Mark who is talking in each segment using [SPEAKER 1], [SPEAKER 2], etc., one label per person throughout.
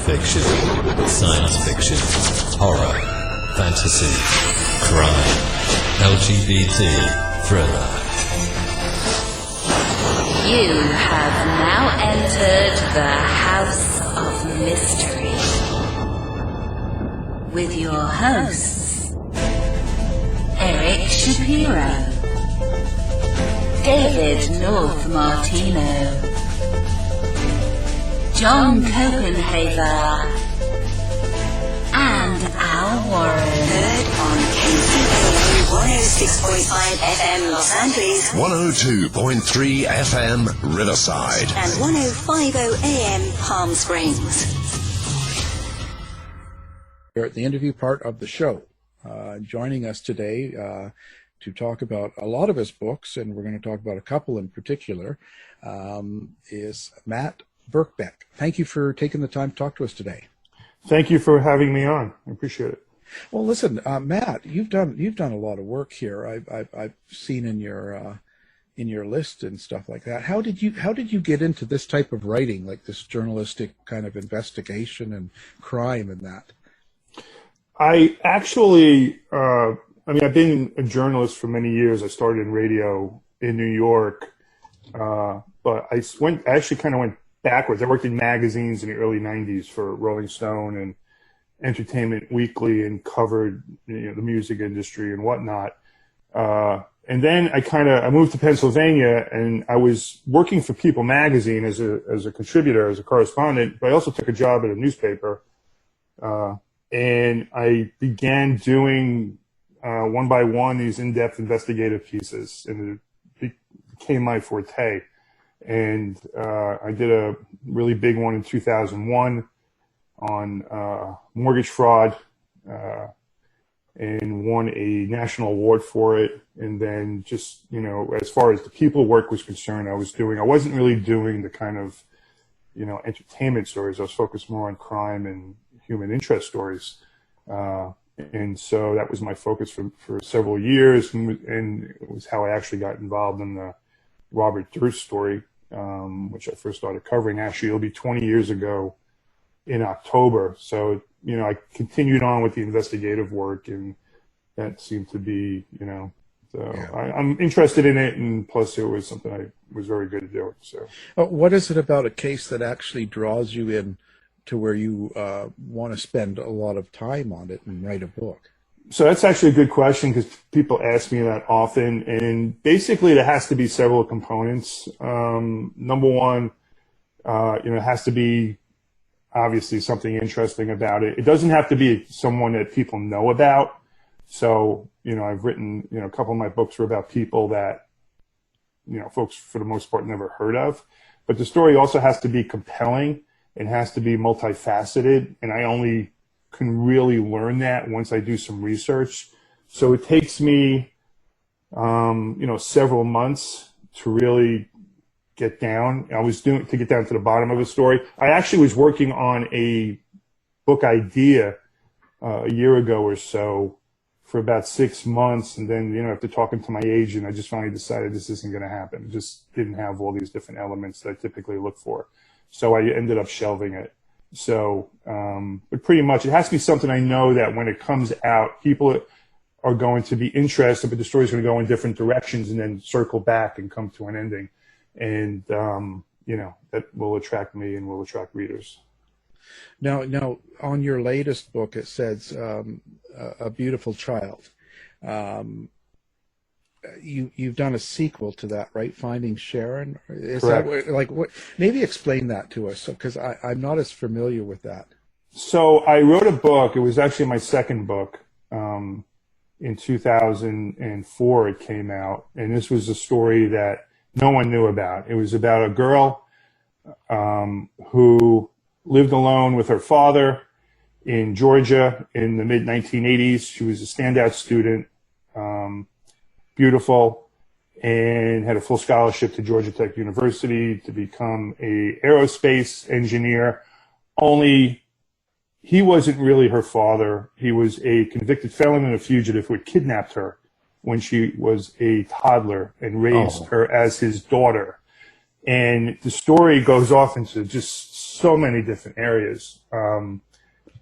[SPEAKER 1] fiction, science fiction, horror, fantasy, crime, LGBT, thriller.
[SPEAKER 2] You have now entered the House of Mystery with your hosts, Eric Shapiro, David North Martino, John Copenhaver, and Al Warren. Heard on KCAA 106.5 FM Los Angeles,
[SPEAKER 3] 102.3 FM Riverside,
[SPEAKER 2] and 105.0 AM Palm Springs.
[SPEAKER 4] We're at the interview part of the show. Joining us today to talk about a lot of his books, and we're going to talk about a couple in particular, is Matt Birkbeck. Thank you for taking the time to talk to us today.
[SPEAKER 5] Thank you for having me on. I appreciate it.
[SPEAKER 4] Well, listen, Matt, you've done a lot of work here. I've seen in your list and stuff like that. How did you get into this type of writing, like this journalistic kind of investigation and crime and that?
[SPEAKER 5] I actually, I've been a journalist for many years. I started in radio in New York, but I actually kind of went backwards. I worked in magazines in the early 90s for Rolling Stone and Entertainment Weekly and covered the music industry and whatnot. And then I moved to Pennsylvania, and I was working for People magazine as a contributor, as a correspondent, but I also took a job at a newspaper. And I began doing one by one these in-depth investigative pieces, and it became my forte. And I did a really big one in 2001 on mortgage fraud, and won a national award for it. And then just, as far as the People work was concerned, I wasn't really doing the kind of, entertainment stories. I was focused more on crime and human interest stories. And so that was my focus for several years, and it was how I actually got involved in the Robert Durst story, which I first started covering. Actually, it'll be 20 years ago in October. So, I continued on with the investigative work, and that seemed to be, I'm interested in it, and plus it was something I was very good at doing. So,
[SPEAKER 4] what is it about a case that actually draws you in to where you want to spend a lot of time on it and write a book?
[SPEAKER 5] So that's actually a good question, because people ask me that often, and basically there has to be several components. Number one, it has to be obviously something interesting about it. It doesn't have to be someone that people know about. So, I've written, a couple of my books were about people that, folks for the most part never heard of. But the story also has to be compelling. It has to be multifaceted, and I only can really learn that once I do some research. So it takes me, several months to really get down. To get down to the bottom of a story. I actually was working on a book idea a year ago or so for about 6 months, and then after talking to my agent, I just finally decided this isn't going to happen. It just didn't have all these different elements that I typically look for. So I ended up shelving it. So, but pretty much it has to be something I know that when it comes out, people are going to be interested, but the story's going to go in different directions and then circle back and come to an ending. And, that will attract me and will attract readers.
[SPEAKER 4] Now, on your latest book, it says A Beautiful Child. You've done a sequel to that, right? Finding Sharon. Is
[SPEAKER 5] Correct.
[SPEAKER 4] What? Maybe explain that to us, because I'm not as familiar with that.
[SPEAKER 5] So I wrote a book. It was actually my second book. In 2004, it came out, and this was a story that no one knew about. It was about a girl who lived alone with her father in Georgia in the mid-1980s. She was a standout student. Beautiful, and had a full scholarship to Georgia Tech University to become a aerospace engineer. Only he wasn't really her father. He was a convicted felon and a fugitive who had kidnapped her when she was a toddler and raised her as his daughter. And the story goes off into just so many different areas.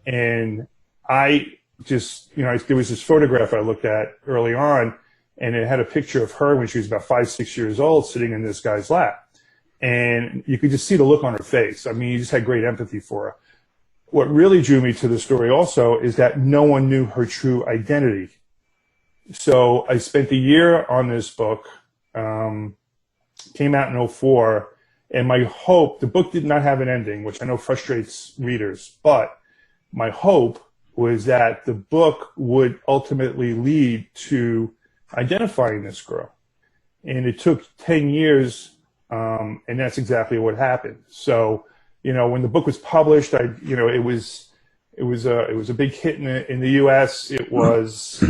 [SPEAKER 5] And I just, there was this photograph I looked at early on, and it had a picture of her when she was about 5, 6 years old sitting in this guy's lap. And you could just see the look on her face. I mean, you just had great empathy for her. What really drew me to the story also is that no one knew her true identity. So I spent a year on this book, came out in 2004, and my hope, the book did not have an ending, which I know frustrates readers, but my hope was that the book would ultimately lead to identifying this girl. And it took 10 years, and that's exactly what happened. So, when the book was published, it was a big hit in the U.S. It was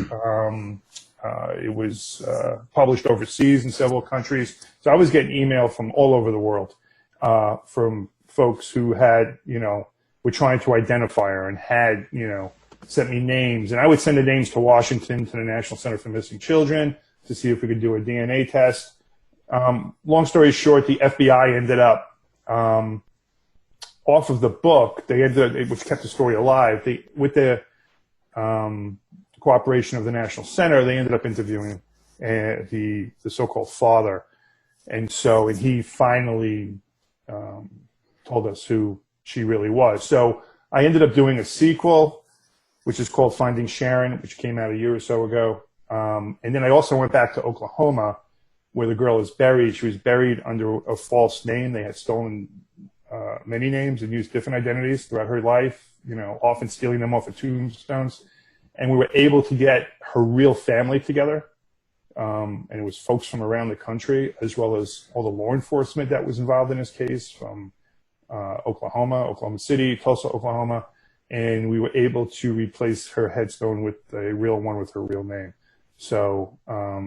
[SPEAKER 5] published overseas in several countries. So I was getting email from all over the world, from folks who had, were trying to identify her and had, sent me names. And I would send the names to Washington, to the National Center for Missing Children, to see if we could do a DNA test. Long story short, the FBI ended up, off of the book, which kept the story alive, with the cooperation of the National Center, they ended up interviewing the so-called father. And he finally told us who she really was. So I ended up doing a sequel, which is called Finding Sharon, which came out a year or so ago. And then I also went back to Oklahoma, where the girl is buried. She was buried under a false name. They had stolen many names and used different identities throughout her life, often stealing them off of tombstones. And we were able to get her real family together. And it was folks from around the country, as well as all the law enforcement that was involved in this case from Oklahoma City, Tulsa, Oklahoma. And we were able to replace her headstone with a real one with her real name. So,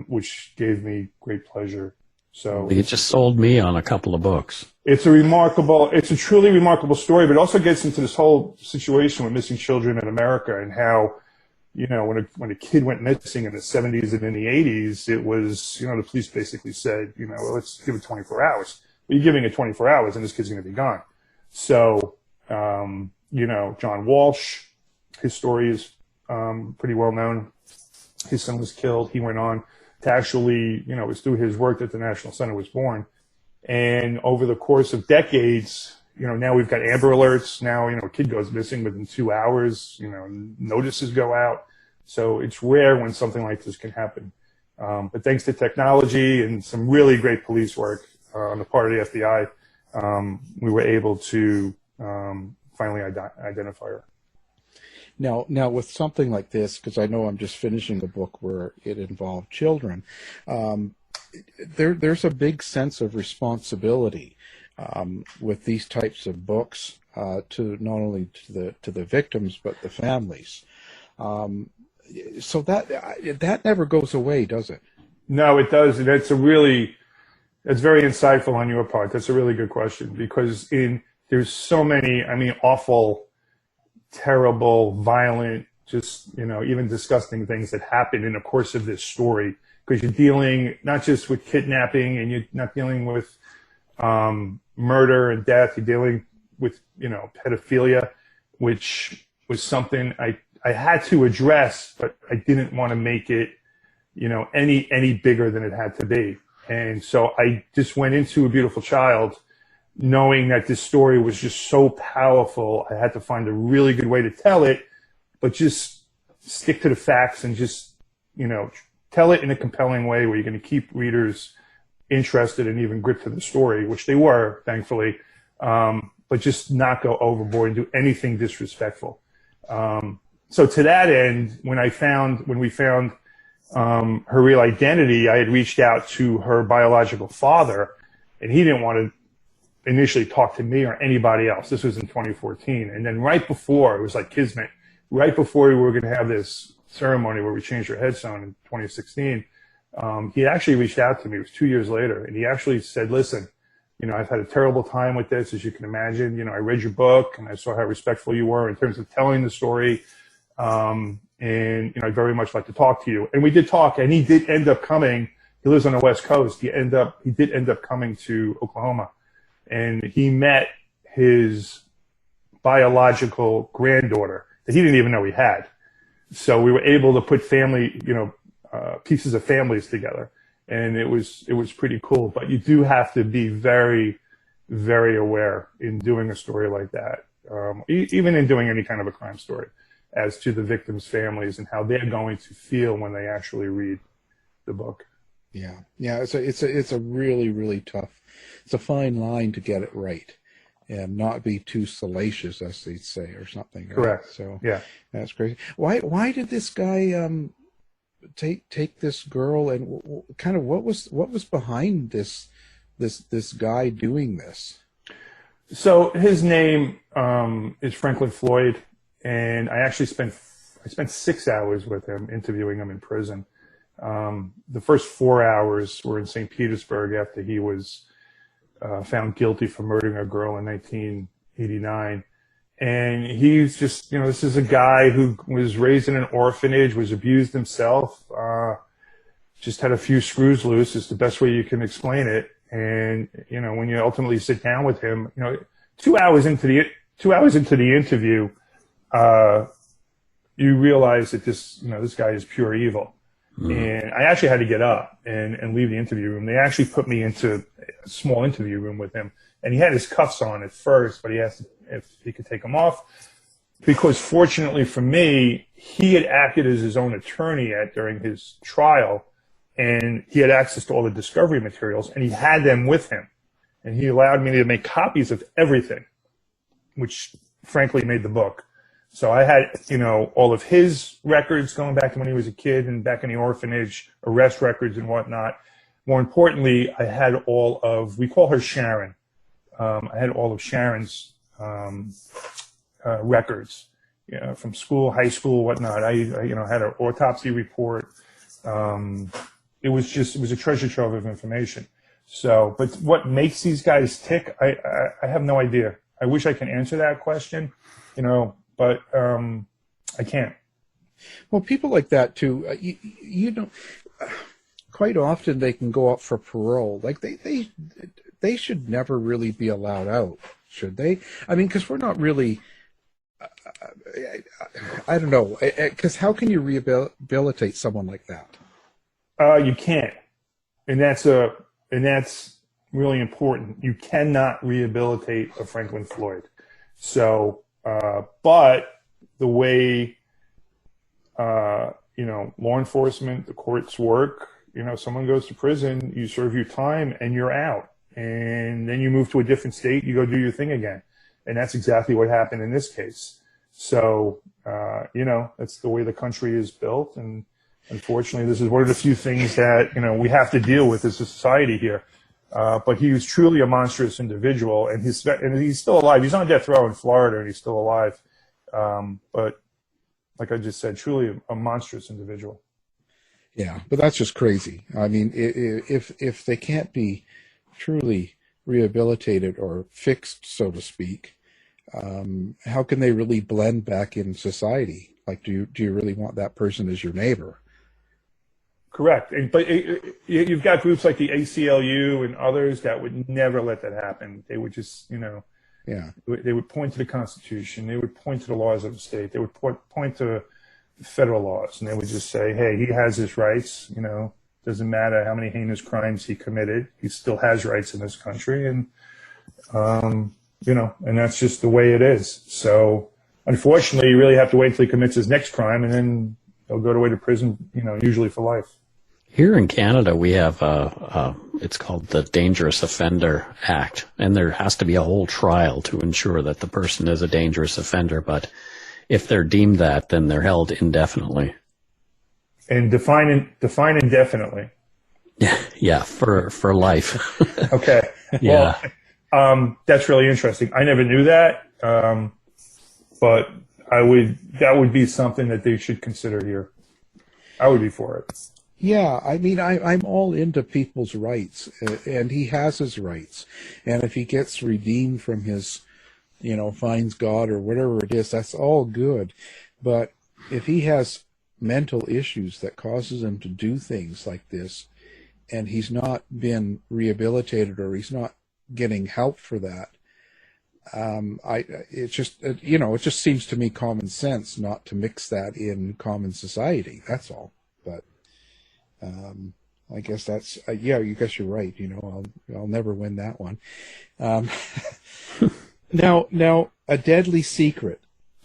[SPEAKER 5] which gave me great pleasure. So
[SPEAKER 6] you just sold me on a couple of books.
[SPEAKER 5] It's a truly remarkable story, but it also gets into this whole situation with missing children in America and how, when a kid went missing in the 70s and in the 80s, it was, the police basically said, well, let's give it 24 hours. Well, you're giving it 24 hours and this kid's going to be gone. So, John Walsh, his story is pretty well known. His son was killed. He went on to actually, it was through his work that the National Center was born. And over the course of decades, now we've got Amber Alerts. Now, a kid goes missing within 2 hours, notices go out. So it's rare when something like this can happen. But thanks to technology and some really great police work on the part of the FBI, we were able to finally identify her.
[SPEAKER 4] Now, with something like this, because I know I'm just finishing a book where it involved children, there's a big sense of responsibility with these types of books to not only to the victims but the families. So that never goes away, does it?
[SPEAKER 5] No, it does. That's very insightful on your part. That's a really good question, because there's so many, awful, terrible, violent, just, even disgusting things that happen in the course of this story, because you're dealing not just with kidnapping and you're not dealing with murder and death, you're dealing with, pedophilia, which was something I had to address, but I didn't want to make it, any bigger than it had to be. And so I just went into A Beautiful Child knowing that this story was just so powerful. I had to find a really good way to tell it, but just stick to the facts and just, tell it in a compelling way where you're going to keep readers interested and even gripped to the story, which they were, thankfully, but just not go overboard and do anything disrespectful. So to that end, when we found her real identity, I had reached out to her biological father, and he didn't want to initially talk to me or anybody else. This was in 2014. And then right before, it was like kismet, right before we were going to have this ceremony where we changed her headstone in 2016, he actually reached out to me. It was 2 years later. And he actually said, listen, I've had a terrible time with this, as you can imagine. I read your book and I saw how respectful you were in terms of telling the story. And, I'd very much like to talk to you. And we did talk, and he did end up coming. He lives on the West Coast. He did end up coming to Oklahoma. And he met his biological granddaughter that he didn't even know he had. So we were able to put family, pieces of families together, and it was pretty cool. But you do have to be very, very aware in doing a story like that, even in doing any kind of a crime story, as to the victims' families and how they're going to feel when they actually read the book.
[SPEAKER 4] Yeah. It's a really, really tough. It's a fine line to get it right and not be too salacious, as they'd say, or something. Right?
[SPEAKER 5] Correct.
[SPEAKER 4] So
[SPEAKER 5] yeah,
[SPEAKER 4] that's crazy. Why did this guy take this girl, and kind of what was behind this guy doing this?
[SPEAKER 5] So his name is Franklin Floyd, and I actually spent 6 hours with him, interviewing him in prison. The first 4 hours were in St. Petersburg after he was found guilty for murdering a girl in 1989. And he's just, this is a guy who was raised in an orphanage, was abused himself, just had a few screws loose is the best way you can explain it. And, when you ultimately sit down with him, 2 hours into the interview, you realize that this guy is pure evil. And I actually had to get up and leave the interview room. They actually put me into a small interview room with him, and he had his cuffs on at first, but he asked if he could take them off, because fortunately for me, he had acted as his own attorney during his trial, and he had access to all the discovery materials, and he had them with him, and he allowed me to make copies of everything, which frankly made the book. So I had, all of his records going back to when he was a kid and back in the orphanage, arrest records and whatnot. More importantly, I had all of, we call her Sharon. I had all of Sharon's records, from school, high school, whatnot. I had an autopsy report. It was a treasure trove of information. So, but what makes these guys tick, I have no idea. I wish I can answer that question, but I can't.
[SPEAKER 4] Well, people like that too. You don't. Quite often they can go up for parole. Like they should never really be allowed out, should they? I mean, because we're not really. I don't know. Because how can you rehabilitate someone like that?
[SPEAKER 5] You can't, and that's really important. You cannot rehabilitate a Franklin Floyd. So. But the way, law enforcement, the courts work, someone goes to prison, you serve your time and you're out. And then you move to a different state, you go do your thing again. And that's exactly what happened in this case. So, that's the way the country is built. And unfortunately, this is one of the few things that, we have to deal with as a society here. But he was truly a monstrous individual, and he's still alive. He's on death row in Florida, and he's still alive. But like I just said, truly a monstrous individual.
[SPEAKER 4] Yeah, but that's just crazy. I mean, if they can't be truly rehabilitated or fixed, so to speak, how can they really blend back in society? Like, do you really want that person as your neighbor?
[SPEAKER 5] Correct. But you've got groups like the ACLU and others that would never let that happen. They would just, they would point to the Constitution. They would point to the laws of the state. They would point to federal laws, and they would just say, hey, he has his rights. Doesn't matter how many heinous crimes he committed. He still has rights in this country. And, and that's just the way it is. So unfortunately, you really have to wait until he commits his next crime, and then he'll go away to prison, usually for life.
[SPEAKER 6] Here in Canada, we have it's called the Dangerous Offender Act, and there has to be a whole trial to ensure that the person is a dangerous offender. But if they're deemed that, then they're held indefinitely. And
[SPEAKER 5] define indefinitely.
[SPEAKER 6] Yeah, for life.
[SPEAKER 5] Okay.
[SPEAKER 6] Yeah.
[SPEAKER 5] Well, that's really interesting. I never knew that, but that would be something that they should consider here. I would be for it.
[SPEAKER 4] Yeah, I mean, I'm all into people's rights, and he has his rights. And if he gets redeemed from his, finds God or whatever it is, that's all good. But if he has mental issues that causes him to do things like this, and he's not been rehabilitated or he's not getting help for that, It just seems to me common sense not to mix that in common society. That's all. But I guess that's I guess you're right. I'll never win that one. Now, A Deadly Secret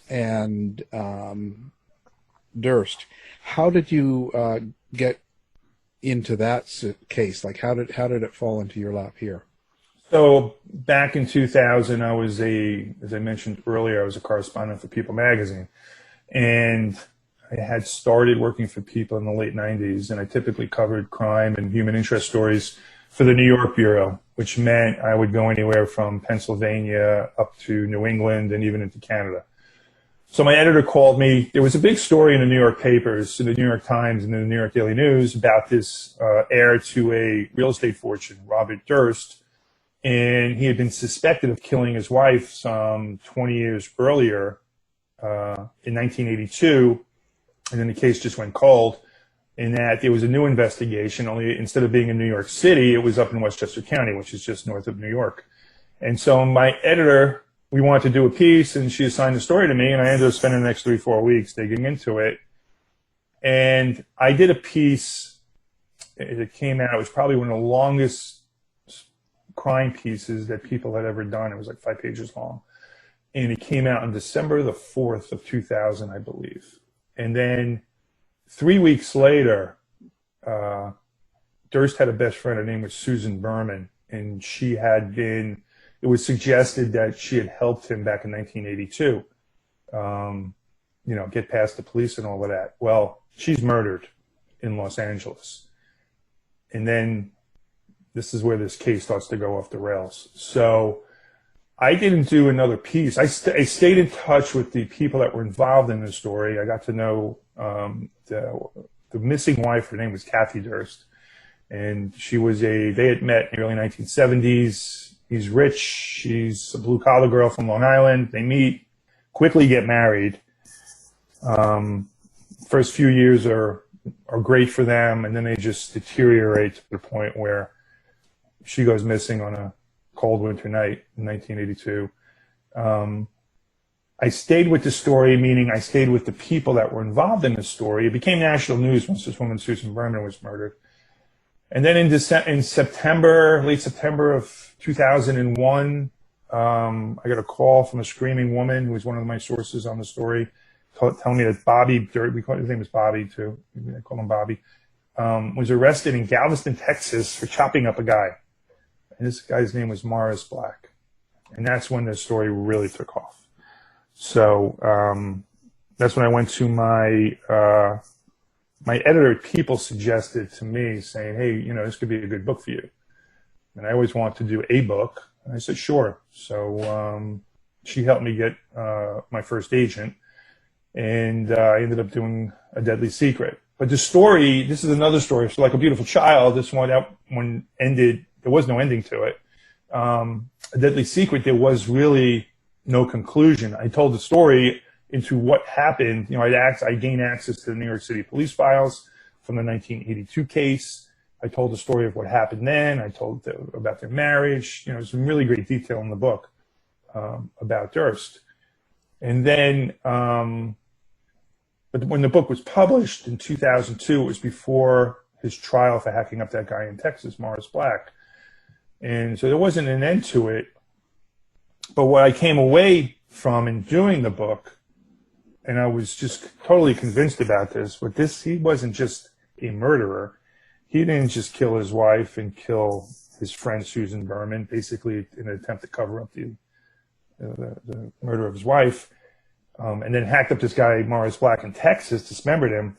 [SPEAKER 4] and Durst. How did you get into that case? Like, how did it fall into your lap here?
[SPEAKER 5] So back in 2000, as I mentioned earlier, I was a correspondent for People magazine, and I had started working for People in the late 90s, and I typically covered crime and human interest stories for the New York Bureau, which meant I would go anywhere from Pennsylvania up to New England and even into Canada. So my editor called me. There was a big story in the New York papers, in the New York Times and in the New York Daily News, about this heir to a real estate fortune, Robert Durst, and he had been suspected of killing his wife some 20 years earlier in 1982, and then the case just went cold. In that there was a new investigation, only instead of being in New York City, it was up in Westchester County, which is just north of New York. And so my editor, we wanted to do a piece, and she assigned the story to me, and I ended up spending the next 3-4 weeks digging into it. And I did a piece that came out. It was probably one of the longest crime pieces that People had ever done. It was like 5 pages long. And it came out on December the 4th of 2000, I believe. And then 3 weeks later, Durst had a best friend. Her name was Susan Berman, and it was suggested that she had helped him back in 1982, get past the police and all of that. Well, she's murdered in Los Angeles. And then this is where this case starts to go off the rails. So I didn't do another piece. I stayed in touch with the people that were involved in the story. I got to know the missing wife. Her name was Kathy Durst, and they had met in the early 1970s. He's rich. She's a blue-collar girl from Long Island. They meet, quickly get married. First few years are great for them, and then they just deteriorate to the point where she goes missing on a cold winter night in 1982. I stayed with the story, meaning I stayed with the people that were involved in the story. It became national news once this woman, Susan Berman, was murdered. And then in late September of 2001, I got a call from a screaming woman who was one of my sources on the story, telling me that Bobby, his name is Bobby too, I call him Bobby, was arrested in Galveston, Texas for chopping up a guy. And this guy's name was Morris Black. And that's when the story really took off. So that's when I went to my editor at People suggested to me, saying, hey, this could be a good book for you. And I always wanted to do a book. And I said, sure. So she helped me get my first agent. And I ended up doing A Deadly Secret. But the story, this is another story. So like A Beautiful Child, that one ended. There was no ending to it. A Deadly Secret, there was really no conclusion. I told the story into what happened. I gained access to the New York City police files from the 1982 case. I told the story of what happened then. I told about their marriage. Some really great detail in the book about Durst. And then, but when the book was published in 2002, it was before his trial for hacking up that guy in Texas, Morris Black. And so there wasn't an end to it. But what I came away from in doing the book, and I was just totally convinced about this, but he wasn't just a murderer. He didn't just kill his wife and kill his friend Susan Berman, basically in an attempt to cover up the murder of his wife, and then hacked up this guy, Morris Black, in Texas, dismembered him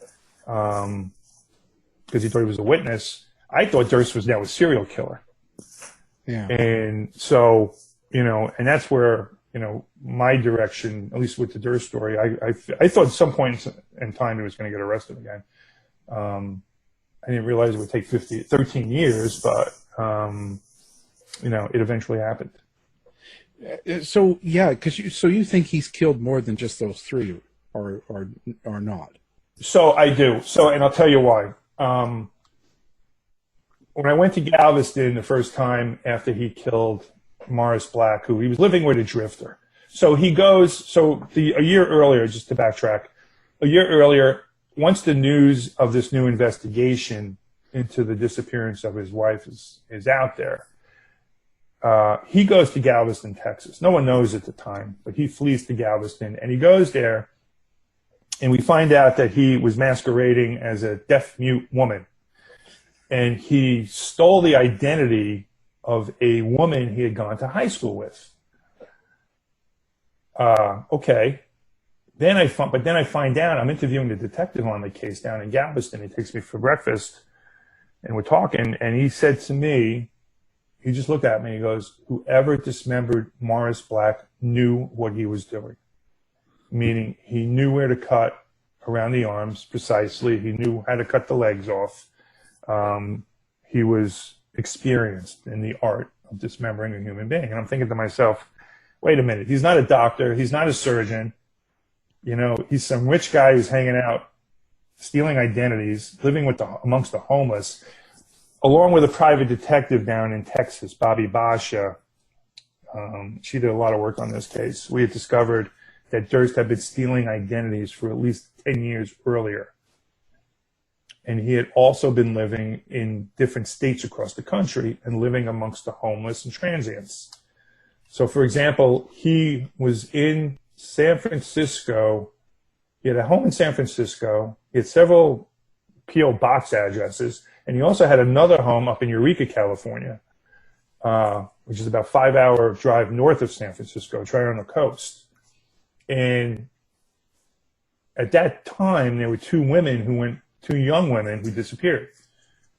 [SPEAKER 5] because he thought he was a witness. I thought Durst was now a serial killer. Yeah. And so, and that's where, my direction, at least with the Durst story, I thought at some point in time he was going to get arrested again. I didn't realize it would take 13 years, but, it eventually happened.
[SPEAKER 4] So, yeah, so you think he's killed more than just those three or not?
[SPEAKER 5] So I do. And I'll tell you why. When I went to Galveston the first time after he killed Morris Black, who he was living with a drifter. So he goes, a year earlier, just to backtrack, a year earlier, once the news of this new investigation into the disappearance of his wife is out there, he goes to Galveston, Texas. No one knows at the time, but he flees to Galveston, and he goes there, and we find out that he was masquerading as a deaf-mute woman, and he stole the identity of a woman he had gone to high school with. Okay. Then I find out, I'm interviewing the detective on the case down in Galveston. He takes me for breakfast, and we're talking, and he said to me, he just looked at me, he goes, whoever dismembered Morris Black knew what he was doing. Meaning he knew where to cut around the arms precisely. He knew how to cut the legs off. He was experienced in the art of dismembering a human being. And I'm thinking to myself, wait a minute, he's not a doctor, he's not a surgeon, he's some rich guy who's hanging out, stealing identities, living amongst the homeless, along with a private detective down in Texas, Bobby Basha. She did a lot of work on this case. We had discovered that Durst had been stealing identities for at least 10 years earlier. And he had also been living in different states across the country and living amongst the homeless and transients. So, for example, he was in San Francisco. He had a home in San Francisco. He had several P.O. box addresses. And he also had another home up in Eureka, California, which is about a 5-hour drive north of San Francisco. It's right on the coast. And at that time, there were two young women who disappeared.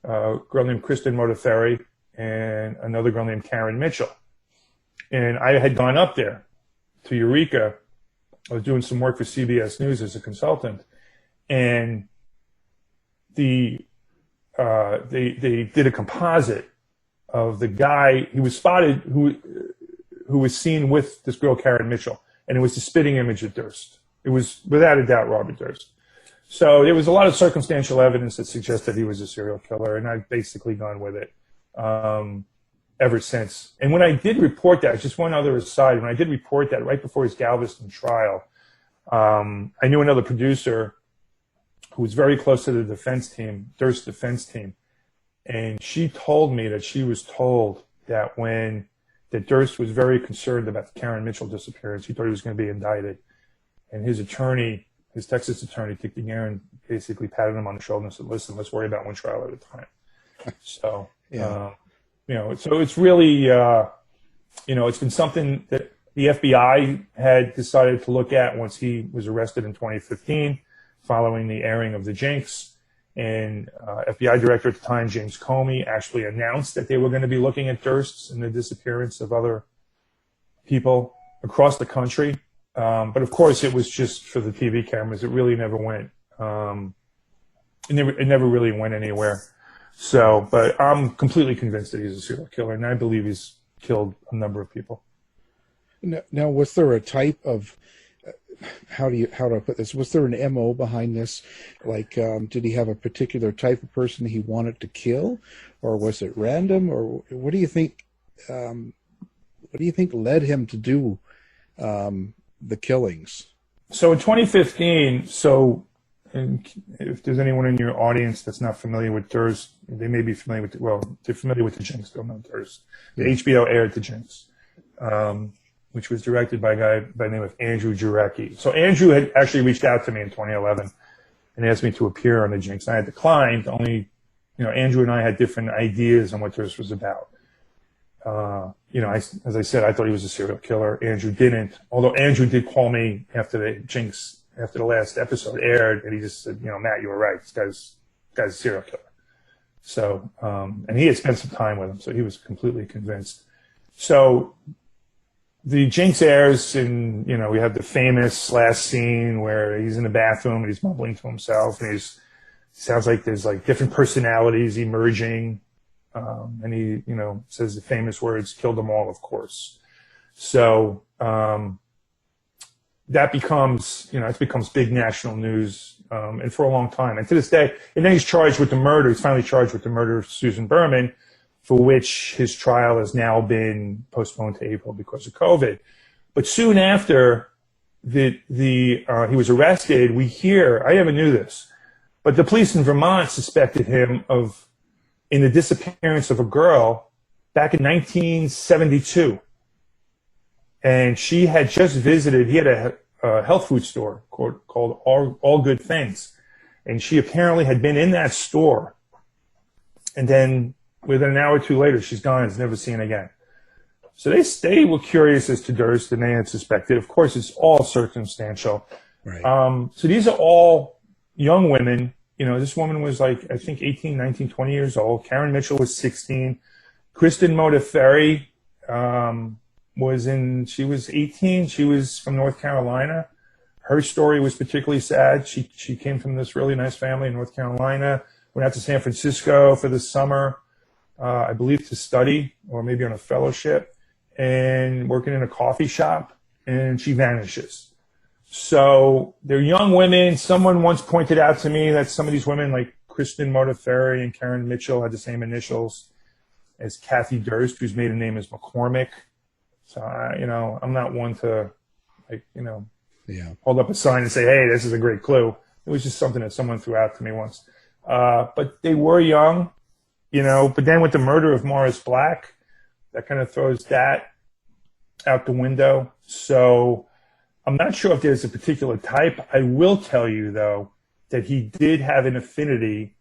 [SPEAKER 5] A girl named Kristen Modafferi and another girl named Karen Mitchell. And I had gone up there to Eureka. I was doing some work for CBS News as a consultant. And they did a composite of the guy who was spotted, who was seen with this girl, Karen Mitchell. And it was the spitting image of Durst. It was, without a doubt, Robert Durst. So there was a lot of circumstantial evidence that suggested he was a serial killer, and I've basically gone with it ever since. And when I did report that, just one other aside, when I did report that right before his Galveston trial, I knew another producer who was very close to the defense team, Durst's defense team, and she told me that she was told that that Durst was very concerned about the Karen Mitchell disappearance. He thought he was going to be indicted. And his attorney, his Texas attorney, Dick DeGuerin, basically patted him on the shoulder and said, listen, let's worry about one trial at a time. So, so it's really, it's been something that the FBI had decided to look at once he was arrested in 2015, following the airing of the Jinx. And FBI director at the time, James Comey, actually announced that they were going to be looking at Durst and the disappearance of other people across the country. But of course, it was just for the TV cameras. It really never went. It never really went anywhere. So, but I'm completely convinced that he's a serial killer, and I believe he's killed a number of people.
[SPEAKER 4] Now, was there a type of how do I put this? Was there an MO behind this? Like, did he have a particular type of person he wanted to kill, or was it random? Or what do you think? What do you think led him to do the killings?
[SPEAKER 5] So in 2015, and if there's anyone in your audience that's not familiar with Durst, they may be familiar with they're familiar with the Jinx, don't know Durst. The HBO aired the Jinx. Which was directed by a guy by the name of Andrew Jarecki. So Andrew had actually reached out to me in 2011 and asked me to appear on the Jinx. I had declined. Only, Andrew and I had different ideas on what Durst was about. As I said, I thought he was a serial killer. Andrew didn't. Although Andrew did call me after the Jinx, after the last episode aired, and he just said, Matt, you were right. This guy's a serial killer. So, and he had spent some time with him, so he was completely convinced. So, the Jinx airs, and we have the famous last scene where he's in the bathroom and he's mumbling to himself, and sounds like there's like different personalities emerging, and he says the famous words, "Killed them all," of course. So that becomes it becomes big national news, and for a long time, and to this day, and then he's charged with the murder. He's finally charged with the murder of Susan Berman, for which his trial has now been postponed to April because of COVID. But soon after he was arrested, we hear, I never knew this, but the police in Vermont suspected him in the disappearance of a girl back in 1972. And she had just visited, he had a health food store called All Good Things. And she apparently had been in that store. And then within an hour or two later, she's gone and is never seen again. So they were curious as to Durst, and they had suspected. Of course, it's all circumstantial.
[SPEAKER 4] Right.
[SPEAKER 5] So these are all young women. You know, this woman was like, I think 18, 19, 20 years old. Karen Mitchell was 16. Kristen Modafferi she was 18. She was from North Carolina. Her story was particularly sad. She came from this really nice family in North Carolina, went out to San Francisco for the summer, I believe to study or maybe on a fellowship, and working in a coffee shop, and she vanishes. So they're young women. Someone once pointed out to me that some of these women, like Kristen Modafferi and Karen Mitchell, had the same initials as Kathy Durst, whose maiden name is McCormick. So, I'm not one to, hold up a sign and say, hey, this is a great clue. It was just something that someone threw out to me once. But they were young, but then with the murder of Morris Black, that kind of throws that out the window. So I'm not sure if there's a particular type. I will tell you, though, that he did have an affinity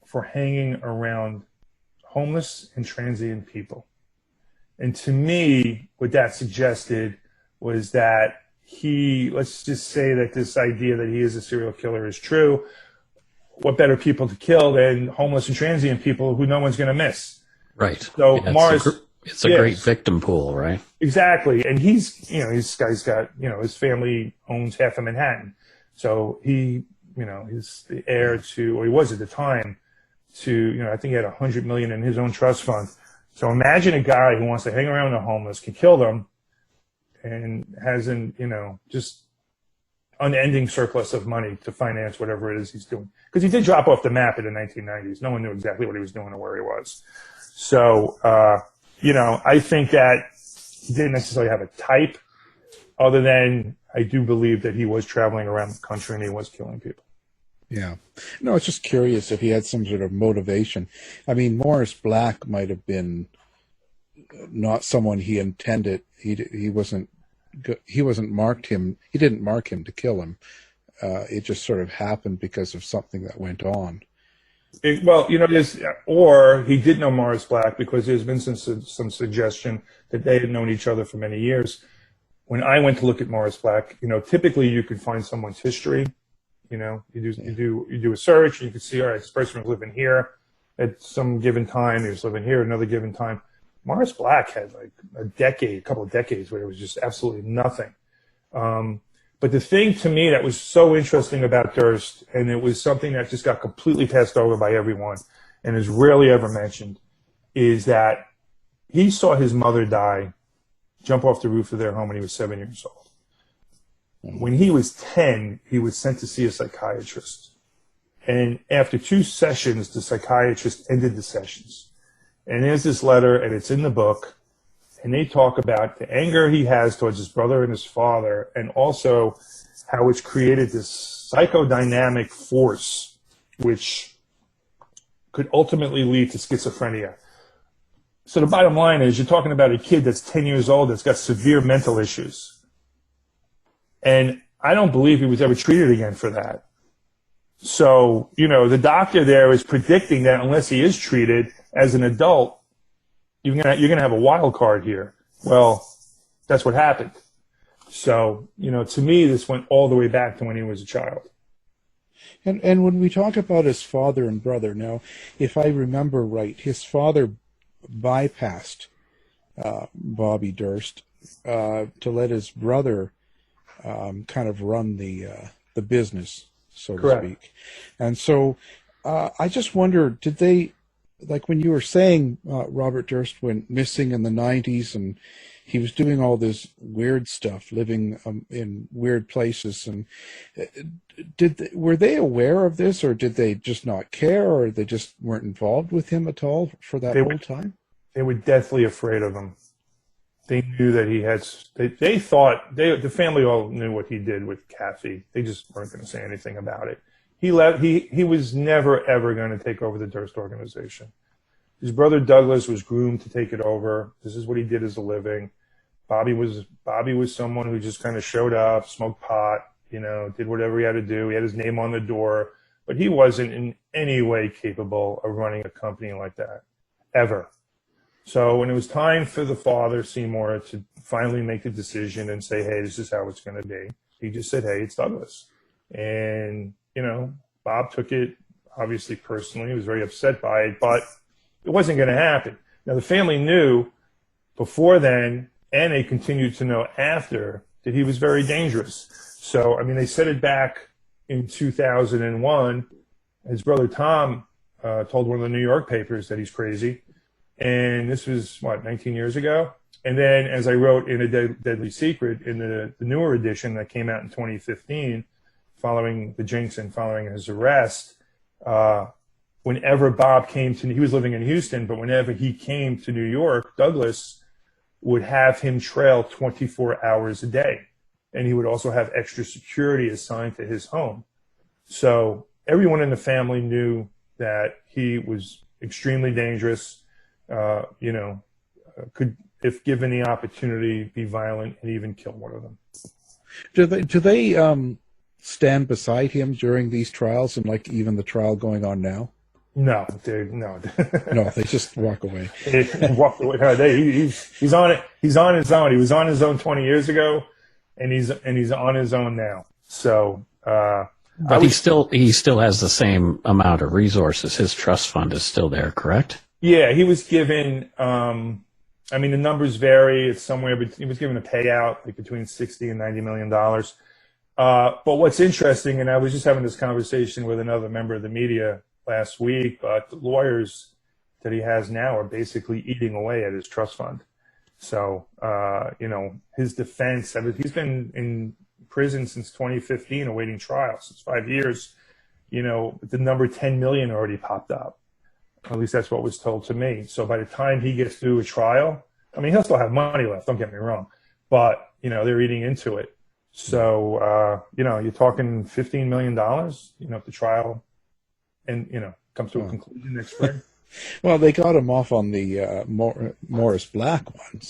[SPEAKER 5] for hanging around homeless and transient people. And to me, what that suggested was that let's just say that this idea that he is a serial killer is true. What better people to kill than homeless and transient people who no one's going to miss? Right. So
[SPEAKER 6] yeah,
[SPEAKER 5] Morris,
[SPEAKER 6] it's a great victim pool, right?
[SPEAKER 5] Exactly. And this guy's got, his family owns half of Manhattan. So he's the heir to, or he was at the time, to, I think he had $100 million in his own trust fund. So imagine a guy who wants to hang around the homeless, can kill them, and has just unending surplus of money to finance whatever it is he's doing. Because he did drop off the map in the 1990s. No one knew exactly what he was doing or where he was. So, I think that he didn't necessarily have a type, other than I do believe that he was traveling around the country and he was killing people.
[SPEAKER 4] Yeah. No, it's just curious if he had some sort of motivation. I mean, Morris Black might have been not someone he intended. He didn't mark him to kill him. It just sort of happened because of something that went on.
[SPEAKER 5] Or he did know Morris Black, because there's been some suggestion that they had known each other for many years. When I went to look at Morris Black, typically you could find someone's history. You do a search, and you can see, all right, this person was living here at some given time. He was living here at another given time. Morris Black had like a couple of decades where it was just absolutely nothing. But the thing to me that was so interesting about Durst, and it was something that just got completely passed over by everyone and is rarely ever mentioned, is that he saw his mother jump off the roof of their home when he was 7 years old. When he was 10, he was sent to see a psychiatrist. And after 2 sessions, the psychiatrist ended the sessions. And there's this letter, and it's in the book, and they talk about the anger he has towards his brother and his father, and also how it's created this psychodynamic force which could ultimately lead to schizophrenia. So the bottom line is, you're talking about a kid that's 10 years old that's got severe mental issues. And I don't believe he was ever treated again for that. So, the doctor there is predicting that unless he is treated as an adult, you're gonna have a wild card here. Well, that's what happened. So, to me, this went all the way back to when he was a child.
[SPEAKER 4] And when we talk about his father and brother, now, if I remember right, his father bypassed Bobby Durst to let his brother kind of run the business, so to speak. And so I just wonder, did they, like when you were saying Robert Durst went missing in the 90s and he was doing all this weird stuff, living in weird places. And were they aware of this, or did they just not care, or they just weren't involved with him at all for that whole time?
[SPEAKER 5] They were deathly afraid of him. They knew that he had. They thought the family all knew what he did with Kathy. They just weren't going to say anything about it. He left. He was never ever going to take over the Durst organization. His brother Douglas was groomed to take it over. This is what he did as a living. Bobby was someone who just kind of showed up, smoked pot, did whatever he had to do. He had his name on the door, but he wasn't in any way capable of running a company like that, ever. So when it was time for the father, Seymour, to finally make the decision and say, hey, this is how it's going to be, he just said, hey, it's Douglas. And, Bob took it obviously personally. He was very upset by it, but it wasn't going to happen. Now, the family knew before then, and they continued to know after, that he was very dangerous. So, they said it back in 2001. His brother Tom told one of the New York papers that he's crazy. And this was, 19 years ago? And then, as I wrote in A Deadly Secret, in the newer edition that came out in 2015, following the jinx and following his arrest, whenever Bob came to, he was living in Houston, but whenever he came to New York, Douglas would have him trail 24 hours a day. And he would also have extra security assigned to his home. So everyone in the family knew that he was extremely dangerous. Could, if given the opportunity, be violent and even kill one of them.
[SPEAKER 4] Do they stand beside him during these trials, and like even the trial going on now?
[SPEAKER 5] No.
[SPEAKER 4] No, they just walk away.
[SPEAKER 5] They walked away. He's on it. He's on his own. He was on his own 20 years ago, and he's on his own now. So,
[SPEAKER 6] but he still has the same amount of resources. His trust fund is still there, correct?
[SPEAKER 5] Yeah, he was given, the numbers vary. It's somewhere, but he was given a payout like between $60 and $90 million. But what's interesting, and I was just having this conversation with another member of the media last week, but the lawyers that he has now are basically eating away at his trust fund. So, his defense, he's been in prison since 2015 awaiting trial, since 5 years. The number 10 million already popped up. At least that's what was told to me. So by the time he gets through a trial, he'll still have money left, don't get me wrong. But, they're eating into it. So, you're talking $15 million, if the trial comes to a conclusion next spring.
[SPEAKER 4] Well, they got him off on the Morris Black one,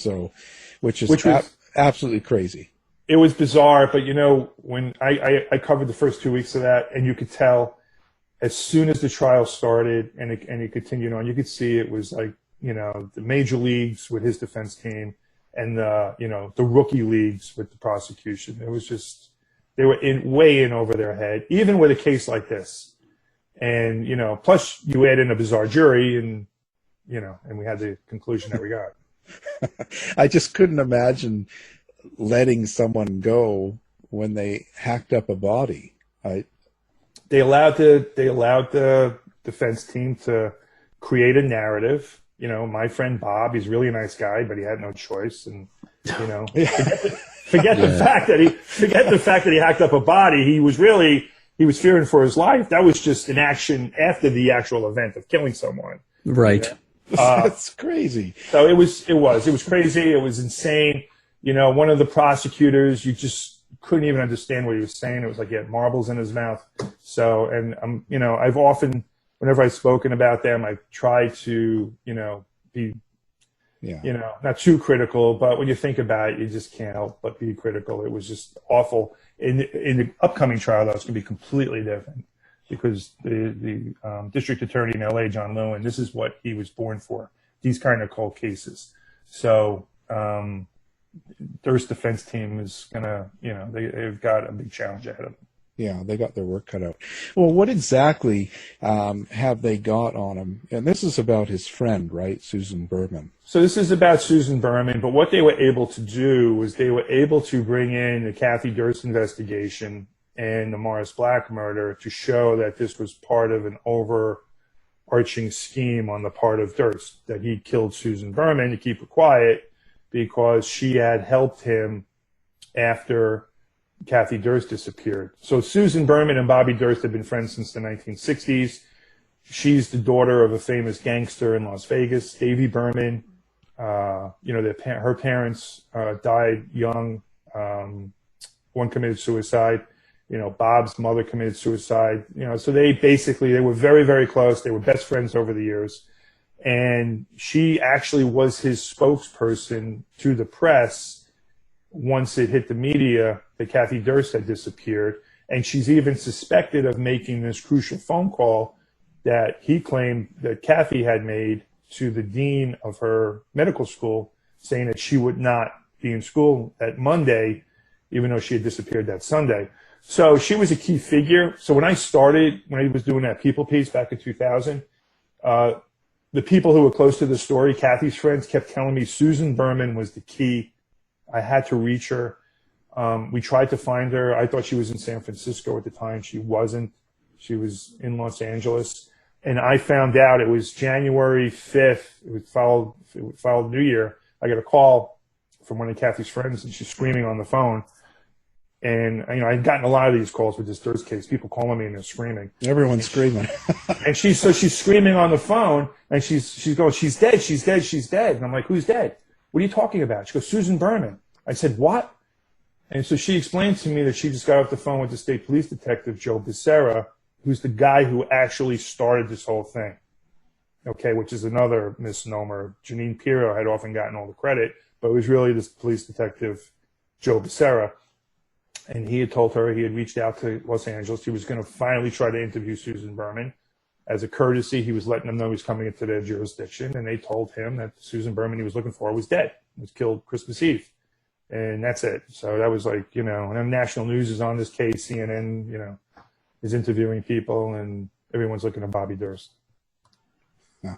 [SPEAKER 4] which was absolutely crazy.
[SPEAKER 5] It was bizarre, but, when I covered the first 2 weeks of that, and you could tell, as soon as the trial started and it continued on, you could see it was like, the major leagues with his defense team and the rookie leagues with the prosecution. It was just, they were way in over their head, even with a case like this. And, plus you add in a bizarre jury and we had the conclusion that we got.
[SPEAKER 4] I just couldn't imagine letting someone go when they hacked up a body.
[SPEAKER 5] They allowed the defense team to create a narrative. My friend Bob, he's a really nice guy, but he had no choice. And forget the fact that he hacked up a body. He was fearing for his life. That was just an action after the actual event of killing someone.
[SPEAKER 6] Right.
[SPEAKER 4] That's crazy.
[SPEAKER 5] So it was crazy. It was insane. One of the prosecutors, you just couldn't even understand what he was saying. It was like he had marbles in his mouth. So, and I've often, whenever I've spoken about them, I've tried to, be, not too critical, but when you think about it, you just can't help but be critical. It was just awful. In the upcoming trial, though, it's going to be completely different because the district attorney in LA, John Lewin, this is what he was born for, these kind of cold cases. So, Durst defense team is gonna, they've got a big challenge ahead of them.
[SPEAKER 4] Yeah, they got their work cut out. Well, what exactly have they got on him? And this is about his friend, right, Susan Berman.
[SPEAKER 5] So this is about Susan Berman, but what they were able to do was they were able to bring in the Kathy Durst investigation and the Morris Black murder to show that this was part of an overarching scheme on the part of Durst, that he killed Susan Berman to keep her quiet, because she had helped him after Kathy Durst disappeared. So Susan Berman and Bobby Durst have been friends since the 1960s. She's the daughter of a famous gangster in Las Vegas, Davy Berman. Her parents died young. One committed suicide. Bob's mother committed suicide. So they were very, very close. They were best friends over the years. And she actually was his spokesperson to the press once it hit the media that Kathy Durst had disappeared. And she's even suspected of making this crucial phone call that he claimed that Kathy had made to the dean of her medical school, saying that she would not be in school that Monday, even though she had disappeared that Sunday. So she was a key figure. So when I was doing that People piece back in 2000, the people who were close to the story, Kathy's friends, kept telling me Susan Berman was the key. I had to reach her. We tried to find her. I thought she was in San Francisco at the time. She wasn't. She was in Los Angeles. And I found out it was January 5th. It followed New Year. I got a call from one of Kathy's friends, and she's screaming on the phone. And, I'd gotten a lot of these calls with this Durst case, people calling me and they're screaming.
[SPEAKER 4] Everyone's screaming.
[SPEAKER 5] And she's screaming on the phone, and she's going, she's dead, she's dead, she's dead. And I'm like, who's dead? What are you talking about? She goes, Susan Berman. I said, what? And so she explained to me that she just got off the phone with the state police detective, Joe Becerra, who's the guy who actually started this whole thing. Okay, which is another misnomer. Janine Pirro had often gotten all the credit, but it was really this police detective, Joe Becerra. And he had told her he had reached out to Los Angeles. He was going to finally try to interview Susan Berman. As a courtesy, he was letting them know he was coming into their jurisdiction. And they told him that Susan Berman he was looking for was dead. Was killed Christmas Eve. And that's it. So that was like, and then national news is on this case. CNN, is interviewing people, and everyone's looking at Bobby Durst.
[SPEAKER 4] Yeah,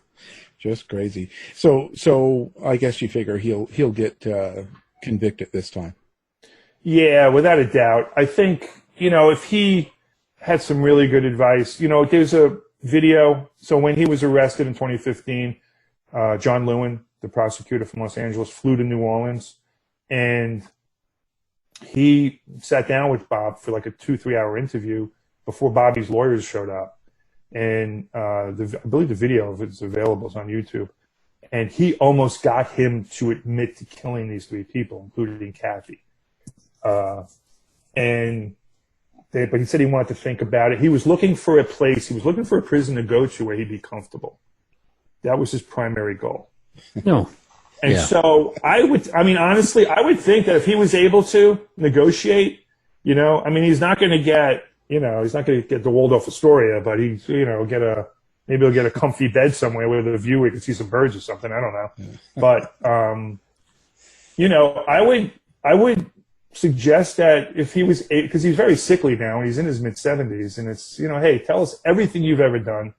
[SPEAKER 4] just crazy. So I guess you figure he'll get convicted this time.
[SPEAKER 5] Yeah, without a doubt. I think, if he had some really good advice, there's a video. So when he was arrested in 2015, John Lewin, the prosecutor from Los Angeles, flew to New Orleans, and he sat down with Bob for like a 2-3 hour interview before Bobby's lawyers showed up. And I believe the video of it's available. It's on YouTube. And he almost got him to admit to killing these 3 people, including Kathy. But he said he wanted to think about it. He was looking for a place. He was looking for a prison to go to where he'd be comfortable. That was his primary goal.
[SPEAKER 6] No.
[SPEAKER 5] And
[SPEAKER 6] yeah.
[SPEAKER 5] So honestly, I would think that if he was able to negotiate, he's not going to get, he's not going to get the Waldorf Astoria, but maybe he'll get a comfy bed somewhere with a view where he can see some birds or something. I don't know. Yeah. But, I would suggest that if he was, because he's very sickly now and he's in his mid-70s, and it's, hey, tell us everything you've ever done.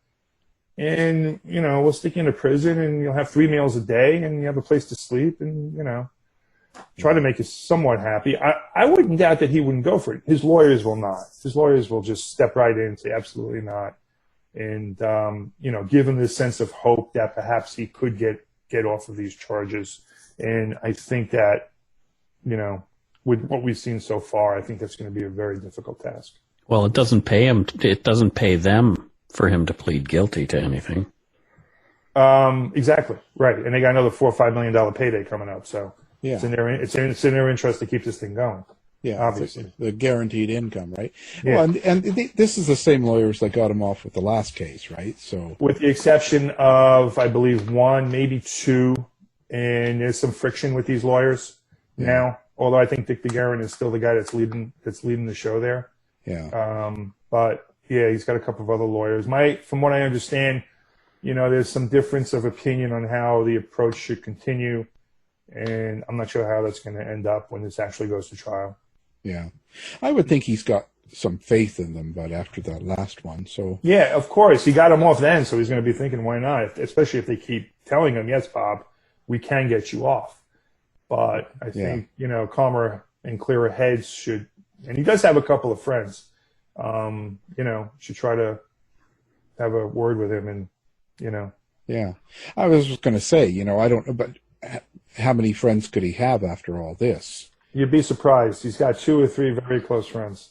[SPEAKER 5] And, we'll stick you in a prison, and you'll have 3 meals a day, and you have a place to sleep, and, try to make you somewhat happy. I wouldn't doubt that he wouldn't go for it. His lawyers will not. His lawyers will just step right in and say, absolutely not. And, give him this sense of hope that perhaps he could get off of these charges. And I think that, with what we've seen so far, I think that's going to be a very difficult task.
[SPEAKER 6] Well, it doesn't pay him. It doesn't pay them for him to plead guilty to anything.
[SPEAKER 5] Exactly. Right. And they got another $4 or $5 million payday coming up. So yeah, it's in their interest to keep this thing going.
[SPEAKER 4] Yeah.
[SPEAKER 5] Obviously.
[SPEAKER 4] The guaranteed income, right?
[SPEAKER 5] Yeah.
[SPEAKER 4] Well, and this is the same lawyers that got him off with the last case, right? So
[SPEAKER 5] with the exception of, I believe, 1, maybe 2, and there's some friction with these lawyers now. Although I think Dick DeGuerin is still the guy that's leading the show there.
[SPEAKER 4] Yeah.
[SPEAKER 5] But yeah, he's got a couple of other lawyers. From what I understand, there's some difference of opinion on how the approach should continue, and I'm not sure how that's going to end up when this actually goes to trial.
[SPEAKER 4] Yeah, I would think he's got some faith in them, but after that last one, so
[SPEAKER 5] yeah, of course, he got him off then, so he's going to be thinking, why not? Especially if they keep telling him, yes, Bob, we can get you off. But I think, calmer and clearer heads should, and he does have a couple of friends, should try to have a word with him and,
[SPEAKER 4] Yeah. I was just going to say, I don't know, but how many friends could he have after all this?
[SPEAKER 5] You'd be surprised. He's got 2 or 3 very close friends.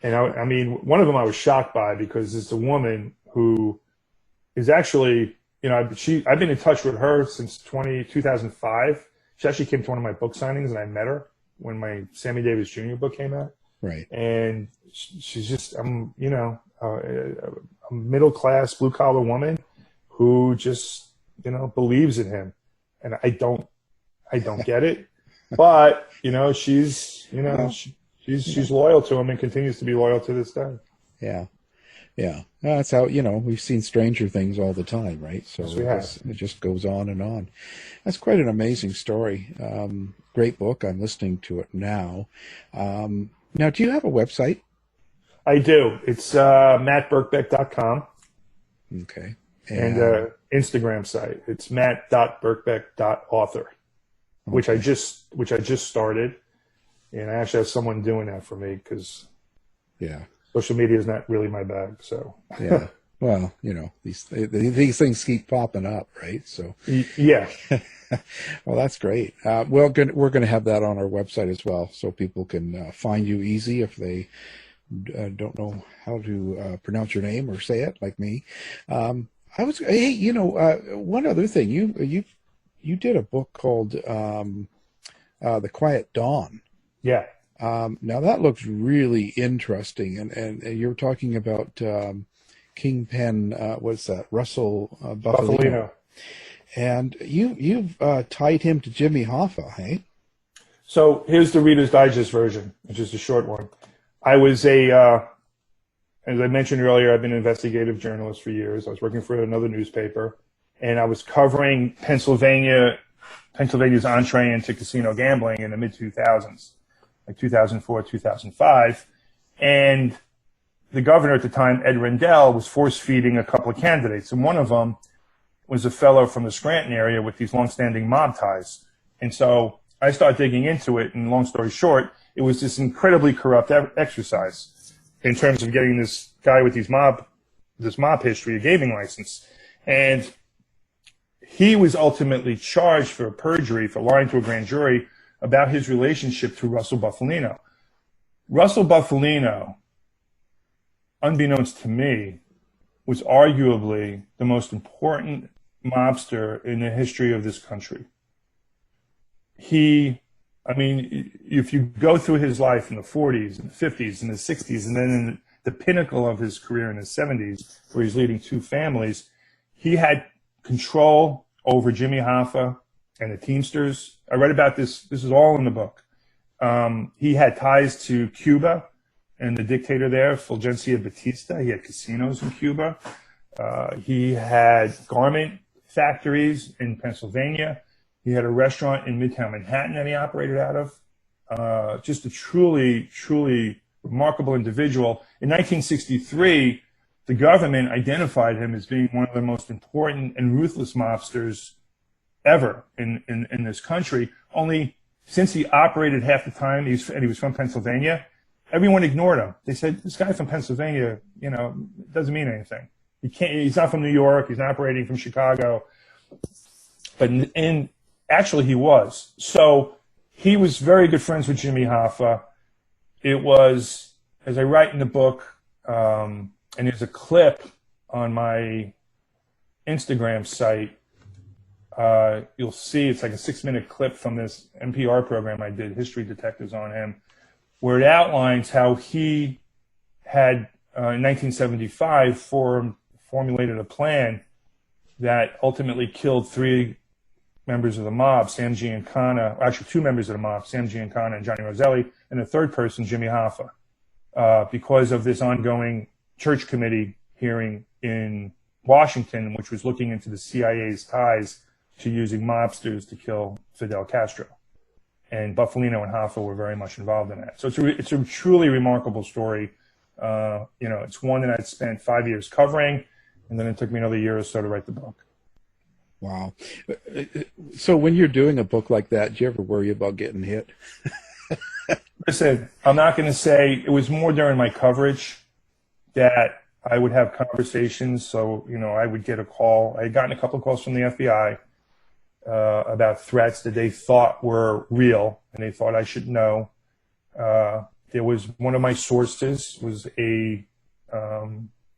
[SPEAKER 5] And I mean, one of them I was shocked by because it's a woman who is actually, I've been in touch with her since 2005. She actually came to one of my book signings, and I met her when my Sammy Davis Jr. book came out.
[SPEAKER 4] Right.
[SPEAKER 5] And she's just, a middle-class, blue-collar woman who just, believes in him. And I don't get it. But, she's loyal to him and continues to be loyal to this day.
[SPEAKER 4] Yeah. Yeah. That's how, we've seen Stranger Things all the time, right? So
[SPEAKER 5] yes,
[SPEAKER 4] it just goes on and on. That's quite an amazing story. Great book. I'm listening to it now. Now, do you have a website?
[SPEAKER 5] I do. It's mattbirkbeck.com.
[SPEAKER 4] Okay.
[SPEAKER 5] And Instagram site. It's matt.birkbeck.author, which I just started. And I actually have someone doing that for me because social media is not really my bag. So
[SPEAKER 4] yeah, well, these things keep popping up, right? So
[SPEAKER 5] yeah.
[SPEAKER 4] Well, that's great. We're going to have that on our website as well, so people can find you easy if they don't know how to pronounce your name or say it, like me. One other thing, you did a book called The Quiet Dawn.
[SPEAKER 5] Yeah.
[SPEAKER 4] Now that looks really interesting, and you're talking about kingpin. What's that? Russell Bufalino. And you've tied him to Jimmy Hoffa, hey?
[SPEAKER 5] So here's the Reader's Digest version, which is a short one. I was as I mentioned earlier, I've been an investigative journalist for years. I was working for another newspaper, and I was covering Pennsylvania's entree into casino gambling in the mid-2000s, like 2004, 2005. And the governor at the time, Ed Rendell, was force-feeding a couple of candidates, and one of them was a fellow from the Scranton area with these long-standing mob ties. And so I started digging into it, and long story short, it was this incredibly corrupt exercise in terms of getting this guy with this mob history a gaming license. And he was ultimately charged for perjury, for lying to a grand jury about his relationship to Russell Bufalino. Russell Bufalino, unbeknownst to me, was arguably the most important mobster in the history of this country. If you go through his life in the 40s and the 50s and the 60s, and then in the pinnacle of his career in the 70s, where he's leading 2 families, he had control over Jimmy Hoffa and the Teamsters. I read about this. This is all in the book. He had ties to Cuba and the dictator there, Fulgencio Batista. He had casinos in Cuba. He had garment factories in Pennsylvania. He had a restaurant in Midtown Manhattan that he operated out of. Just a truly, truly remarkable individual. In 1963, the government identified him as being one of the most important and ruthless mobsters ever in this country. Only since he operated half the time, and he was from Pennsylvania, everyone ignored him. They said, this guy from Pennsylvania, doesn't mean anything. He's not from New York. He's not operating from Chicago. And actually he was. So he was very good friends with Jimmy Hoffa. It was, as I write in the book, and there's a clip on my Instagram site. You'll see it's like a 6-minute clip from this NPR program I did, History Detectives on him, where it outlines how he had, in 1975, formulated a plan that ultimately killed 3 members of the mob, Sam Giancana, actually 2 members of the mob, Sam Giancana and Johnny Roselli, and the third person, Jimmy Hoffa, because of this ongoing church committee hearing in Washington, which was looking into the CIA's ties to using mobsters to kill Fidel Castro. And Bufalino and Hoffa were very much involved in that. So it's a truly remarkable story. It's one that I'd spent 5 years covering, and then it took me another year or so to write the book.
[SPEAKER 4] Wow. So when you're doing a book like that, do you ever worry about getting hit?
[SPEAKER 5] Listen, I'm not going to say, it was more during my coverage that I would have conversations. So, I would get a call. I had gotten a couple of calls from the FBI about threats that they thought were real and they thought I should know. There was one of my sources was a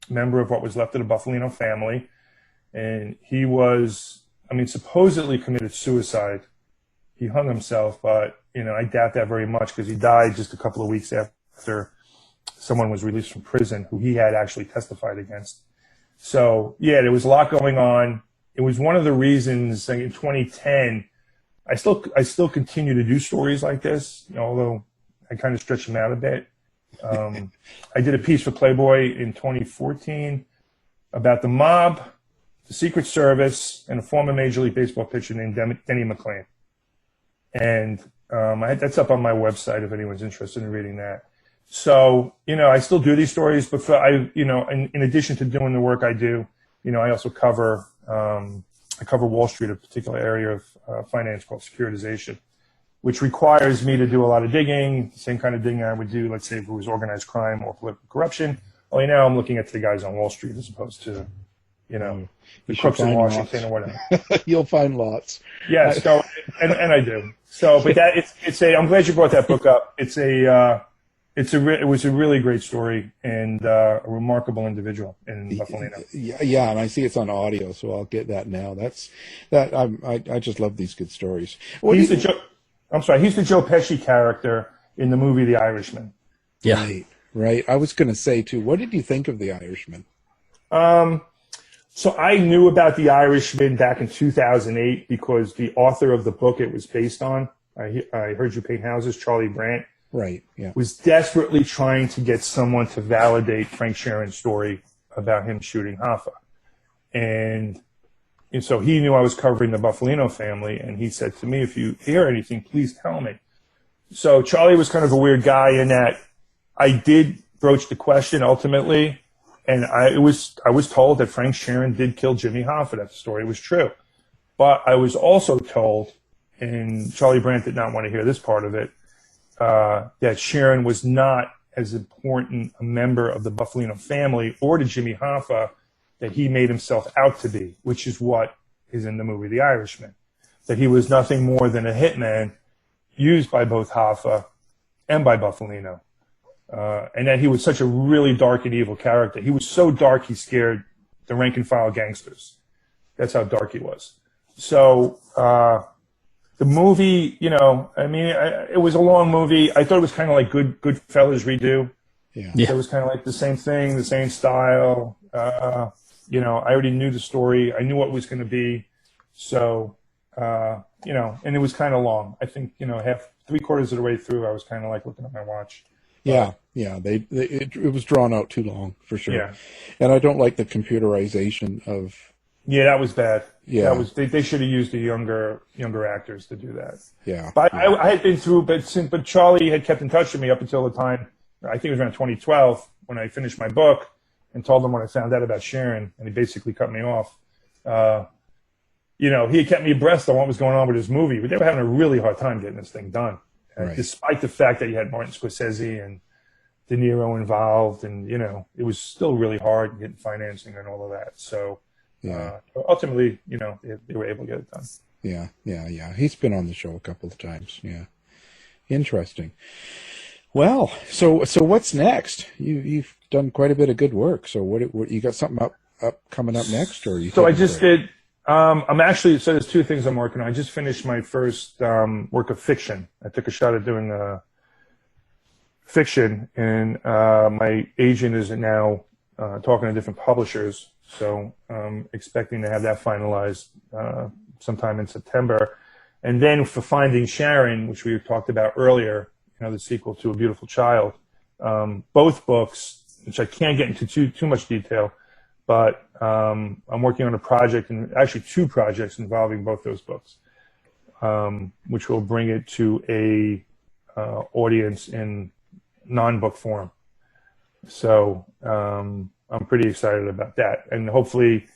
[SPEAKER 5] member of what was left of the Bufalino family, and he was, supposedly committed suicide. He hung himself, but I doubt that very much because he died just a couple of weeks after someone was released from prison who he had actually testified against. So yeah, there was a lot going on. It was one of the reasons in 2010, I still continue to do stories like this, although I kind of stretch them out a bit. I did a piece for Playboy in 2014 about the mob, the Secret Service, and a former Major League Baseball pitcher named Denny McClain. And that's up on my website if anyone's interested in reading that. So, I still do these stories, but in addition to doing the work I do, I also cover Wall Street, a particular area of finance called securitization, which requires me to do a lot of digging, the same kind of digging I would do, let's say, if it was organized crime or political corruption. Only now I'm looking at the guys on Wall Street as opposed to, the crooks in Washington or whatever.
[SPEAKER 4] You'll find lots.
[SPEAKER 5] Yeah, so, and I do. So, but I'm glad you brought that book up. It was a really great story and a remarkable indivial in Bufalino.
[SPEAKER 4] Yeah, and I see it's on audio, so I'll get that now. I just love these good stories.
[SPEAKER 5] He's the Joe Pesci character in the movie The Irishman.
[SPEAKER 6] Yeah.
[SPEAKER 4] Right. I was going to say, too, what did you think of The Irishman?
[SPEAKER 5] So I knew about The Irishman back in 2008 because the author of the book it was based on, I Heard You Paint Houses, Charlie Brandt,
[SPEAKER 4] right, yeah,
[SPEAKER 5] was desperately trying to get someone to validate Frank Sharon's story about him shooting Hoffa. And so he knew I was covering the Bufalino family, and he said to me, if you hear anything, please tell me. So Charlie was kind of a weird guy in that I did broach the question ultimately, and I was told that Frank Sharon did kill Jimmy Hoffa, that the story was true. But I was also told, and Charlie Brandt did not want to hear this part of it, that Sharon was not as important a member of the Bufalino family or to Jimmy Hoffa that he made himself out to be, which is what is in the movie The Irishman. That he was nothing more than a hitman used by both Hoffa and by Bufalino. And that he was such a really dark and evil character. He was so dark he scared the rank and file gangsters. That's how dark he was. So the movie, it was a long movie. I thought it was kind of like Goodfellas redo.
[SPEAKER 4] Yeah.
[SPEAKER 5] It was kind of like the same thing, the same style. I already knew the story. I knew what it was going to be. So, and it was kind of long. I think, three-quarters of the way through, I was kind of like looking at my watch.
[SPEAKER 4] Yeah. It was drawn out too long, for sure.
[SPEAKER 5] Yeah.
[SPEAKER 4] And I don't like the computerization of...
[SPEAKER 5] Yeah, that was bad.
[SPEAKER 4] Yeah.
[SPEAKER 5] They should have used the younger actors to do that.
[SPEAKER 4] Yeah.
[SPEAKER 5] But I had been through, but Charlie had kept in touch with me up until the time, I think it was around 2012, when I finished my book and told him when I found out about Sharon, and he basically cut me off. He had kept me abreast on what was going on with his movie, but they were having a really hard time getting this thing done.
[SPEAKER 4] Right.
[SPEAKER 5] Despite the fact that you had Martin Scorsese and De Niro involved, and, it was still really hard getting financing and all of that. So,
[SPEAKER 4] yeah.
[SPEAKER 5] Ultimately, they were able to get it done.
[SPEAKER 4] Yeah. He's been on the show a couple of times. Yeah. Interesting. Well, so what's next? You've done quite a bit of good work. So what you got something up coming up next, or
[SPEAKER 5] So I just did. So there's two things I'm working on. I just finished my first work of fiction. I took a shot at doing fiction, and my agent is now talking to different publishers. So expecting to have that finalized sometime in September. And then for Finding Sharon, which we talked about earlier, the sequel to A Beautiful Child, both books, which I can't get into too much detail, but I'm working on a project, and actually two projects involving both those books, which will bring it to a audience in non-book form. So I'm pretty excited about that, and hopefully,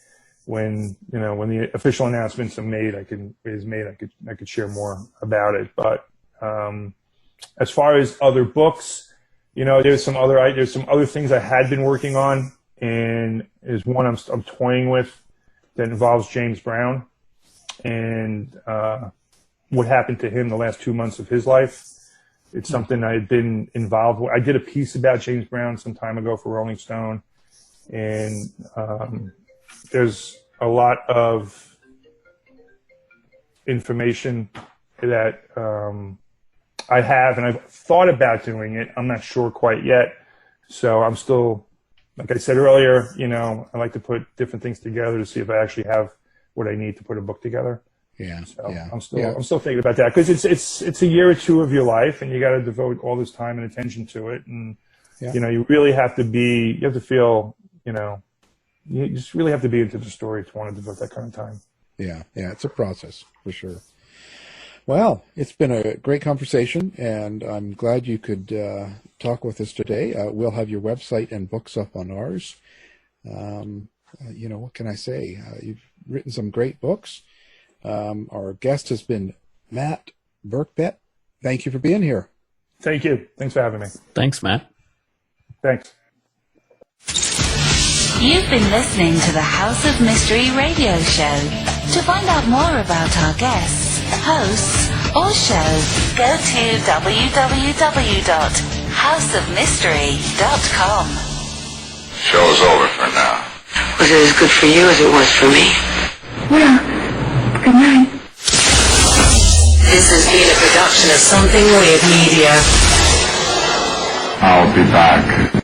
[SPEAKER 5] when the official announcements are made, I could share more about it. But as far as other books, there's some other things I had been working on, and is one I'm toying with that involves James Brown. and what happened to him the last 2 months of his life. It's something I had been involved with. I did a piece about James Brown some time ago for Rolling Stone, and there's a lot of information that I have, and I've thought about doing it. I'm not sure quite yet. So I'm still, like I said earlier, I like to put different things together to see if I actually have what I need to put a book together.
[SPEAKER 4] Yeah.
[SPEAKER 5] So
[SPEAKER 4] yeah.
[SPEAKER 5] I'm still thinking about that, because it's a year or two of your life, and you got to devote all this time and attention to it. And, you really have to feel, you just really have to be into the story to want to devote that kind of time.
[SPEAKER 4] Yeah. It's a process for sure. Well, it's been a great conversation, and I'm glad you could talk with us today. We'll have your website and books up on ours. What can I say? You've written some great books. Our guest has been Matt Birkbeck. Thank you for being here.
[SPEAKER 5] Thank you. Thanks for having me.
[SPEAKER 6] Thanks, Matt.
[SPEAKER 5] Thanks.
[SPEAKER 2] You've been listening to the House of Mystery radio show. To find out more about our guests, hosts, or show, go to www.houseofmystery.com.
[SPEAKER 7] Show's over for now.
[SPEAKER 8] Was it as good for you as it was for me?
[SPEAKER 9] Well, good night.
[SPEAKER 8] This has been a production of Something Weird Media.
[SPEAKER 7] I'll be back.